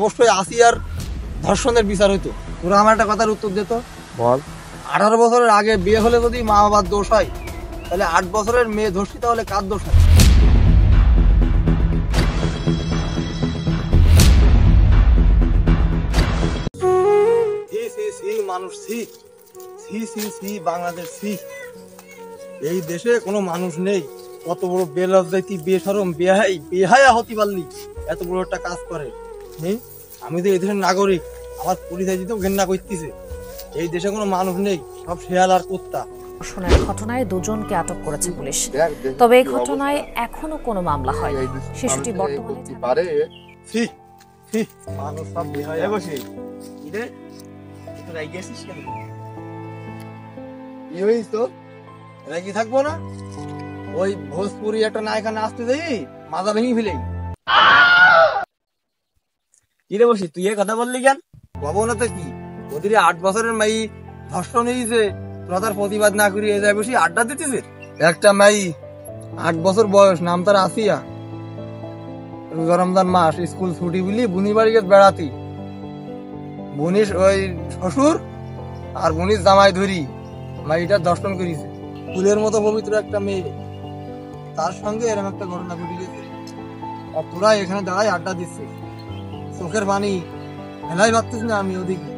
অবশ্যই আসিয়ার ধর্ষণের বিচার হইতো। তোরা আমার একটা কথার উত্তর দিত, বল। 18 বছরের আগে বিয়ে হলে যদি মা বাবার দোষ হয়, তাহলে 8 বছরের মেয়ে ধর্ষিত হলে কার দোষ হয়? মানুষ বাংলাদেশ এই দেশে কোনো মানুষ নেই। কত বড় বেলজ্জাতি, বেশরম, বেহায়া হতে পারলি এত বড় একটা কাজ করে। আমি তো এই দেশের নাগরিক, আমার পরিচয় দিতেও ঘেন্না করতেছে। এই দেশে কোনো মানুষ নেই, সব শেয়াল আর কুত্তা। ধর্ষণের ঘটনায় দুজনকে আটক করেছে পুলিশ, তবে এই ঘটনায় এখনো কোনো মামলা হয়নি। শিশুটি বর্তমানে মানুষ সব বেহায়া। বসে কি হয়েছ তো? রেগে থাকবো না? ওই ভোজপুরি একটা নায়িকা নাচতে দেই, মাথা ভেঙে ফেলেই। কি রে বসি, তুই এ কথা বললি কেন? বাবু না তো কি, ওদের 8 বছরের মাই ধর্ষণ হয়েছে, তোরা তার প্রতিবাদ না করিয়ে যায় বসি আড্ডা দিতেছে। একটা মাই 8 বছর বয়স, নাম তার আসিয়া, রোজা রমজান মাস, স্কুল ছুটি বলি বুনি বাড়ি গেছে বেড়াতি। বুনির ওই শ্বশুর আর বুনির জামাই ধরি মাইটা দর্শন করেছে। ফুলের মতো পবিত্র একটা মেয়ে, তার সঙ্গে এরকম একটা ঘটনা ঘটে গেছে, আর তোরা এখানে দাঁড়ায় আড্ডা দিচ্ছে। চোখের পানি হেলাই ভাবতিস না? আমি ওদিকে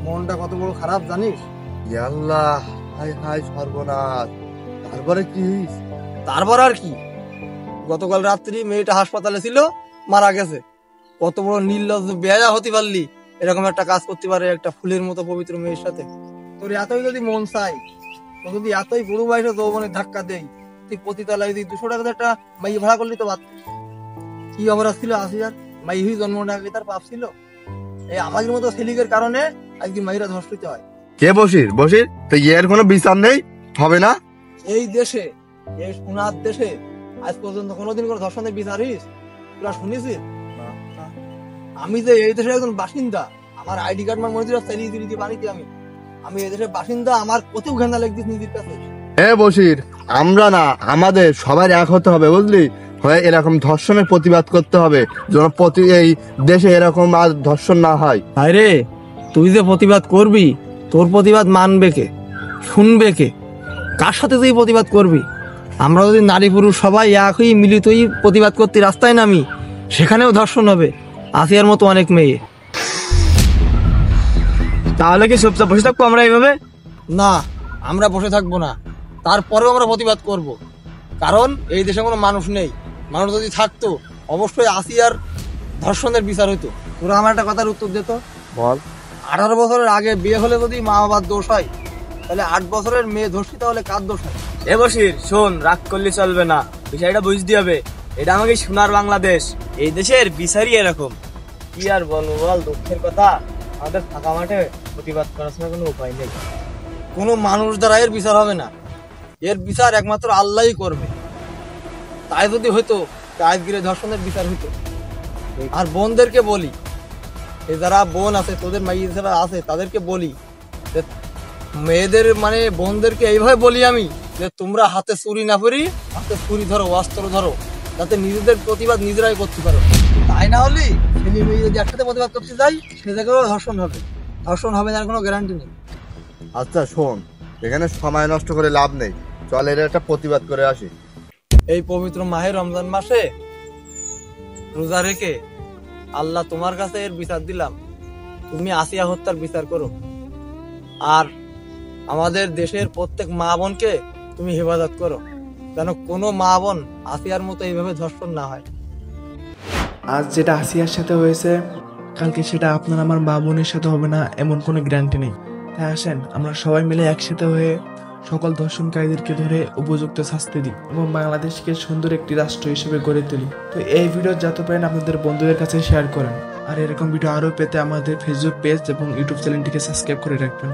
মনটা কত বড় খারাপ জানিস? আল্লাহ, হাই হাই সর্বনাশ। তারপরে কি? তারপর আর কি, গতকাল রাত্রি মেয়েটা হাসপাতালে ছিল, মারা গেছে। কত বড় নির্লজ্জ বেহায়া হতে পারলি, এরকম একটা কাজ করতে পারে একটা ফুলের মতো পবিত্র মেয়ের সাথে? তোর এতই যদি মন চাই, তো যদি এতই বুড়ো বয়সে যৌবনে ধাক্কা দেই, তুই প্রতিতলায় যদি 200 টাকা একটা মাই ভাড়া করলি তো বাদ। কি অপরাধ ছিল আসিয়ার? মাই হুই জন্ম না গেলে তার পাপ ছিল? এই আমাদের মতো ছেলিকের কারণে একদিন মাইরা ধর্ষিত হয়। কে বসির তো এর কোনো বিচার নেই, হবে না? এই দেশে, এই সোনার দেশে আজ পর্যন্ত কোনোদিন কোনো ধর্ষণের বিচার হইস তোরা শুনেছিস? আমি যে এই দেশের একজন বাসিন্দা, আমার আইডি কার্ড আমার মনে চালিয়ে দিতে বাড়িতে, আমি এই দেশের বাসিন্দা, আমার কত ঘেন্না লাগছিস নিজের কাছে। বসির, আমরা না, আমাদের সবার এক হতে হবে, বুঝলি? হয়ে এরকম ধর্ষণের প্রতিবাদ করতে হবে, যেন এই দেশে এরকম আর ধর্ষণ না হয়। আরে তুই যে প্রতিবাদ করবি, তোর প্রতিবাদ মানবে কে, শুনবে কে, কার সাথে তুই প্রতিবাদ করবি? আমরা যদি নারী পুরুষ সবাই একই মিলিতই প্রতিবাদ করতে রাস্তায় নামি, সেখানেও ধর্ষণ হবে আসিয়ার মতো অনেক মেয়ে। তাহলে কি চুপচাপ বসে থাকবো আমরা এইভাবে? না, আমরা বসে থাকবো না, তারপরেও আমরা প্রতিবাদ করব। কারণ এই দেশে কোনো মানুষ নেই। মানুষ যদি থাকতো, অবশ্যই আসিয়ার ধর্ষণের বিচার হইতো। তোরা আমার একটা কথার উত্তর দিত, বল। 18 বছরের আগে বিয়ে হলে যদি মা বাবার দোষ হয়, তাহলে 8 বছরের মেয়ে ধর্ষিত হলে কার দোষ হয়? এ বসির, শোন, রাগ করলে চলবে না, বিষয়টা বুঝতে হবে। এটা আমাকে সোনার বাংলাদেশ, এই দেশের বিচারই এরকম। কি আর বলবো বল, দুঃখের কথা, আমাদের ফাঁকা মাঠে প্রতিবাদ করার সময় কোনো উপায় নেই। কোনো মানুষ দ্বারা এর বিচার হবে না, এর বিচার একমাত্র আল্লাহই করবে। তাই যদি হইতো, আজকের ধর্ষণের বিচার হইতো। আর বোনদেরকে বলি, এই যারা বোন আছে, তোদের মাইয়ে যারা আছে, তাদেরকে বলি, মেয়েদের মানে বোনদেরকে এইভাবে বলি আমি, যে তোমরা হাতে ছুরি না পরি, হাতে ছুরি ধরো, অস্ত্র ধরো, যাতে নিজেদের প্রতিবাদ নিজেরাই করতে পারো। তাই না হলে ছেলে মেয়ে যদি একসাথে প্রতিবাদ করতে যাই, সে জায়গায় ধর্ষণ হবে। ধর্ষণ হবে না, কোনো গ্যারান্টি নেই। আচ্ছা শোন, এখানে সময় নষ্ট করে লাভ নেই, চল এর একটা প্রতিবাদ করে আসি। এই পবিত্র মাহে রমজান মাসে রোজা রেখে আল্লাহ তোমার কাছে এর বিচার দিলাম, তুমি আসিয়া হত্যার বিচার করো। আর আমাদের দেশের প্রত্যেক মা বোনকে তুমি হেফাজত করো, যেন কোনো মা বোন আসিয়ার মতো এইভাবে ধর্ষণ না হয়। আজ যেটা আসিয়ার সাথে হয়েছে, কালকে সেটা আপনার আমার মা বোনের সাথে হবে না এমন কোনো গ্যারান্টি নেই। তাই আসেন আমরা সবাই মিলে একসাথে হয়ে সকল ধর্ষণকারীদেরকে ধরে উপযুক্ত শাস্তি দিই এবং বাংলাদেশকে সুন্দর একটি রাষ্ট্র হিসেবে গড়ে তুলি। তো এই ভিডিও যত পারেন আপনাদের বন্ধুদের কাছে শেয়ার করেন, আর এরকম ভিডিও আরও পেতে আমাদের ফেসবুক পেজ এবং ইউটিউব চ্যানেলটিকে সাবস্ক্রাইব করে রাখবেন।